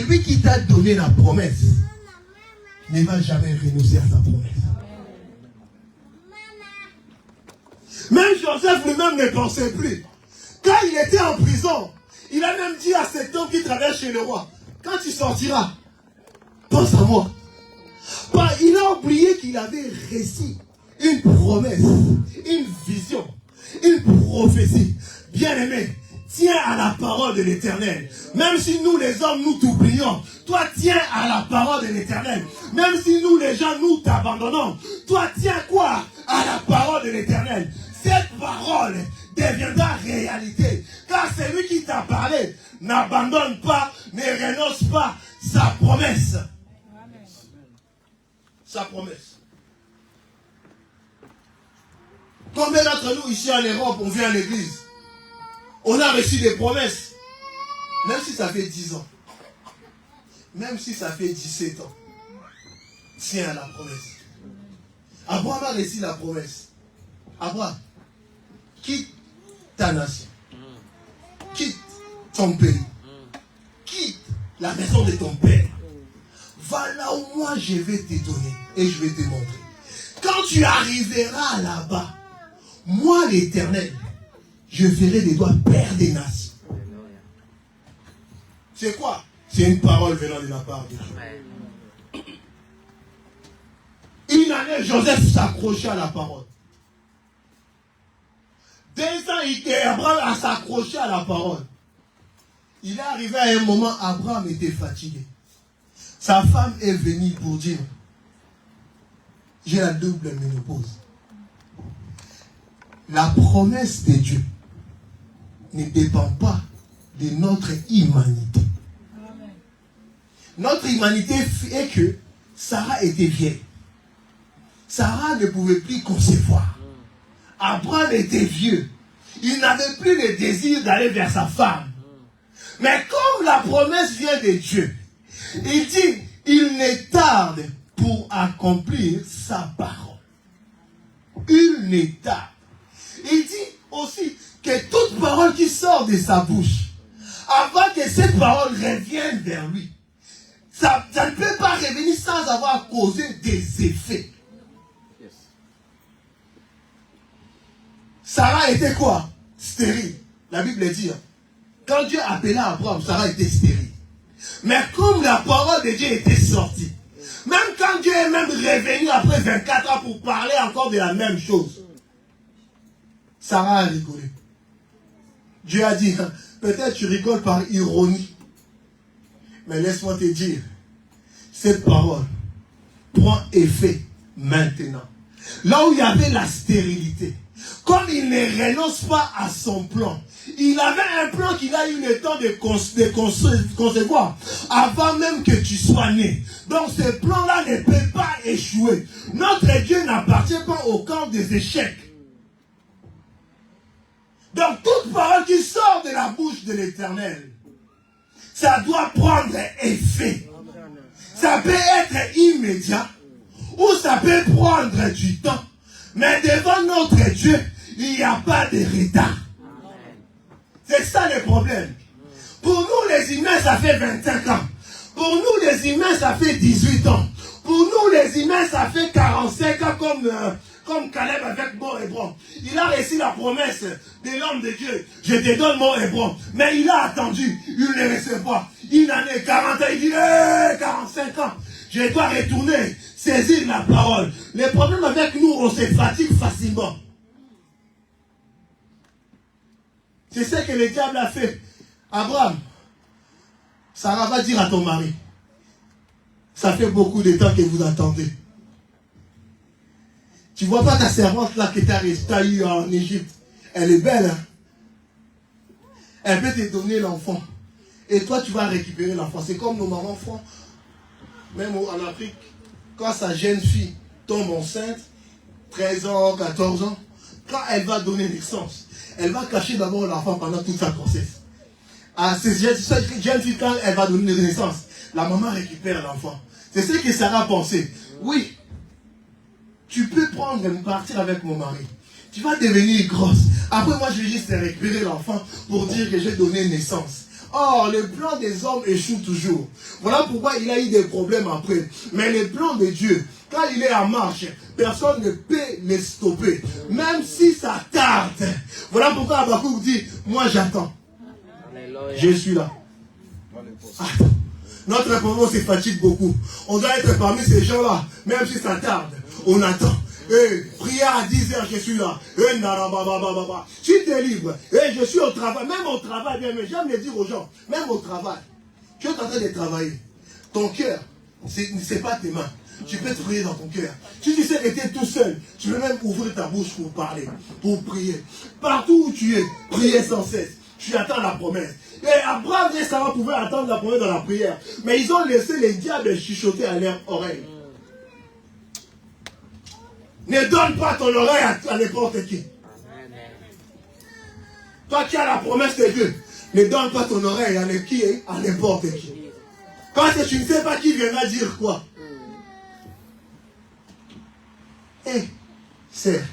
celui qui t'a donné la promesse ne va jamais renoncer à sa promesse. Même Joseph lui-même ne pensait plus. Quand il était en prison, il a même dit à cet homme qui travaille chez le roi, quand tu sortiras, pense à moi. Il a oublié qu'il avait reçu une promesse, une vision, une prophétie. Bien-aimé, tiens à la parole de l'Éternel. Même si nous les hommes, nous t'oublions, toi tiens à la parole de l'Éternel. Même si nous les gens, nous t'abandonnons, toi tiens quoi? À la parole de l'Éternel. Cette parole deviendra réalité. Car celui qui t'a parlé n'abandonne pas, ne renonce pas sa promesse. Sa promesse. Combien d'entre nous ici en Europe, on vient à l'église, on a reçu des promesses, même si ça fait 10 ans, même si ça fait 17 ans, tiens à la promesse. Abraham a reçu la promesse. Abraham, quitte ta nation, quitte ton pays, quitte la maison de ton père. Va là où moi je vais te donner et je vais te montrer. Quand tu arriveras là-bas, moi l'Éternel, je ferai des doigts père des nations. C'est quoi? C'est une parole venant de la part de Dieu. Une année, Joseph s'accrochait à la parole. 2 ans, Abraham a s'accroché à la parole. Il est arrivé à un moment, Abraham était fatigué. Sa femme est venue pour dire, j'ai la double ménopause. La promesse de Dieu ne dépend pas de notre humanité. Amen. Notre humanité est que Sarah était vieille. Sarah ne pouvait plus concevoir. Abraham était vieux. Il n'avait plus le désir d'aller vers sa femme. Mais comme la promesse vient de Dieu, il dit, il ne tarde pour accomplir sa parole. Il ne tarde. Il dit aussi que toute parole qui sort de sa bouche, avant que cette parole revienne vers lui, ça ne peut pas revenir sans avoir causé des effets. Yes. Sarah était quoi? Stérile. La Bible dit, quand Dieu appela Abraham, Sarah était stérile. Mais comme la parole de Dieu était sortie, même quand Dieu est même revenu après 24 ans pour parler encore de la même chose, Sarah a rigolé. Dieu a dit, peut-être tu rigoles par ironie, mais laisse-moi te dire, cette parole prend effet maintenant. Là où il y avait la stérilité, comme il ne renonce pas à son plan, il avait un plan qu'il a eu le temps de concevoir avant même que tu sois né. Donc ce plan-là ne peut pas échouer. Notre Dieu n'appartient pas au camp des échecs. Donc toute parole qui sort de la bouche de l'Éternel, ça doit prendre effet. Ça peut être immédiat ou ça peut prendre du temps. Mais devant notre Dieu, il n'y a pas de retard. C'est ça le problème. Pour nous les humains, ça fait 25 ans. Pour nous les humains, ça fait 18 ans. Pour nous les humains, ça fait 45 ans comme Caleb avec mon Hébron. Il a reçu la promesse de l'homme de Dieu. Je te donne mon Hébron. Mais il a attendu. Il ne reçoit pas. Une année, 40 ans. Il dit, 45 ans. Je dois retourner, saisir la parole. Le problème avec nous, on se fatigue facilement. C'est ce que le diable a fait. Abraham, Sarah va dire à ton mari, ça fait beaucoup de temps que vous attendez. Tu vois pas ta servante là que tu as eu en Égypte. Elle est belle. Hein? Elle peut te donner l'enfant. Et toi, tu vas récupérer l'enfant. C'est comme nos mamans font. Même en Afrique, quand sa jeune fille tombe enceinte, 13 ans, 14 ans, quand elle va donner naissance, elle va cacher d'abord l'enfant pendant toute sa grossesse. À cette jeune fille, quand elle va donner naissance, la maman récupère l'enfant. C'est ce que Sarah pensait. Oui, tu peux partir avec mon mari. Tu vas devenir grosse. Après, moi, je vais juste récupérer l'enfant pour dire que j'ai donné naissance. Or, les plans des hommes échouent toujours. Voilà pourquoi il a eu des problèmes après. Mais les plans de Dieu, quand il est en marche, personne ne peut les stopper. Même si ça tarde. Voilà pourquoi Habakkuk dit, moi j'attends. Je suis là. Attends. Notre répondance se fatigue beaucoup. On doit être parmi ces gens-là, même si ça tarde. On attend. Prière à 10 heures, je suis là. Tu es libre. Je suis au travail. Même au travail, bien, mais j'aime le dire aux gens. Même au travail. Tu es en train de travailler. Ton cœur, ce n'est pas tes mains. Tu peux prier dans ton cœur. Si tu sais rester tout seul, tu peux même ouvrir ta bouche pour parler, pour prier. Partout où tu es, prier sans cesse. Tu attends la promesse. Et Abraham et Sarah pouvaient attendre la promesse dans la prière. Mais ils ont laissé les diables chuchoter à leur oreille. Ne donne pas ton oreille à n'importe qui. Toi qui as la promesse de Dieu, ne donne pas ton oreille à n'importe qui. Parce que tu ne sais pas qui viendra dire quoi. C'est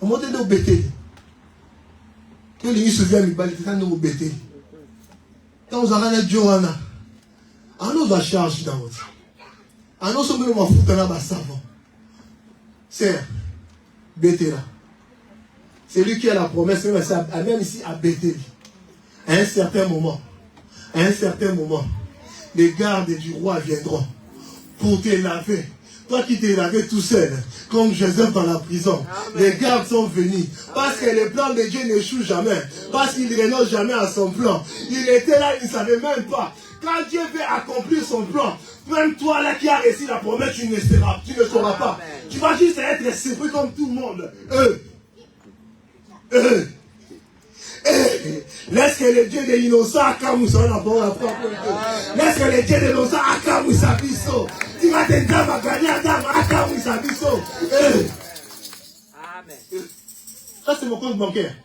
on monte de bêter. Que les se viennent me de bêter. Quand vous avez un Johanna, on nous a chargé dans votre. On nous sommes en foutant là-bas savant. C'est bêter là. C'est lui qui a la promesse, même ici à bêter. À un certain moment, les gardes du roi viendront pour te laver. Toi qui t'es lavé tout seul, comme Joseph dans la prison. Amen. Les gardes sont venus. Parce que le plan de Dieu n'échoue jamais. Parce qu'il ne renonce jamais à son plan. Il était là, il ne savait même pas. Quand Dieu veut accomplir son plan, même toi là qui as réussi la promesse, tu ne sauras pas. Amen. Tu vas juste être surpris comme tout le monde. Laisse que le Dieu de l'innocent akamusa la bonne laisse que le Dieu de l'innocent akamusa biso. Tu vas te dire ma gagnante akamusa biso. Amen. Ça c'est mon compte bancaire.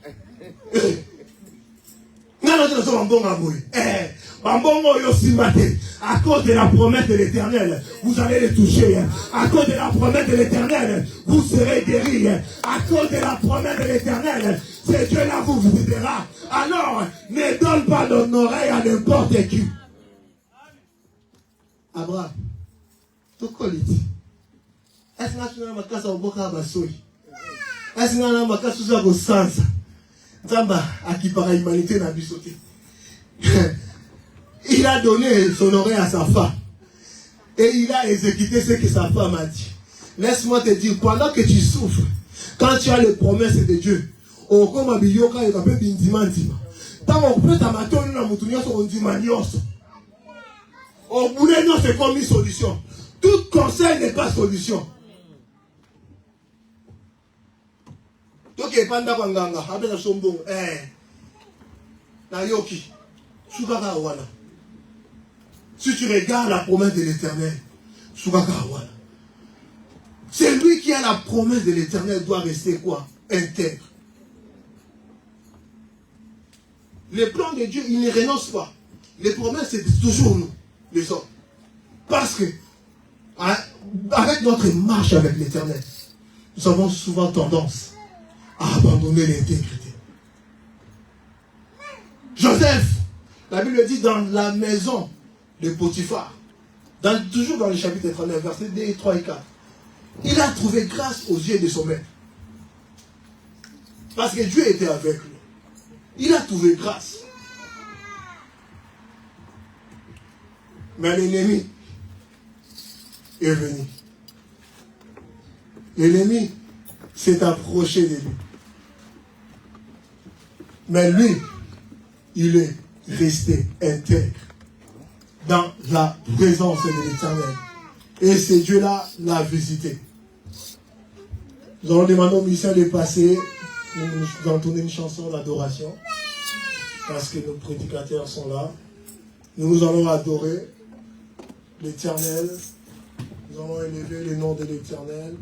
Non, non, non, bon aboué. À cause de la promesse de l'Éternel, vous allez les toucher. À cause de la promesse de l'Éternel, vous serez guéris. À cause de la promesse de l'Éternel, c'est Dieu là vous visitera. Alors, ne donne pas ton oreille à n'importe qui. Abraham, tu connais. Est-ce que tu as ma casse au boca à Bassoui? Est-ce que tu as ma casse au sens? Zamba, à qui par l'humanité n'a pas sauté. Il a donné son oreille à sa femme. Et il a exécuté ce que sa femme a dit. Laisse-moi te dire, pendant que tu souffres, quand tu as les promesses de Dieu, au comme Abiyoka et Kapé Bindimandima, tant on peut t'amatonner dans mon tournoi sur Ondimanios. Au bout de nous, c'est comme une solution. Tout conseil n'est pas solution. Toi qui es pas dans Wanganga, avec la sombo, Nayoki, Sugaka Wana. Si tu regardes la promesse de l'Éternel, Sugaka Wana. C'est lui qui a la promesse de l'Éternel doit rester quoi? Intègre. Les plans de Dieu, il ne renonce pas. Les promesses, c'est toujours nous, les hommes. Parce que, avec notre marche avec l'Éternel, nous avons souvent tendance à abandonner l'intégrité. Joseph, la Bible dit dans la maison de Potiphar, toujours dans le chapitre 39, versets 2, 3 et 4, il a trouvé grâce aux yeux de son maître. Parce que Dieu était avec lui. Il a trouvé grâce. Mais l'ennemi est venu. L'ennemi s'est approché de lui. Mais lui, il est resté intègre dans la présence de l'Éternel. Et ce Dieu-là l'a visité. Nous allons demander aux musiciens de passer, nous entonner une chanson d'adoration. Parce que nos prédicateurs sont là. Nous allons adorer l'Éternel. Nous allons élever le nom de l'Éternel.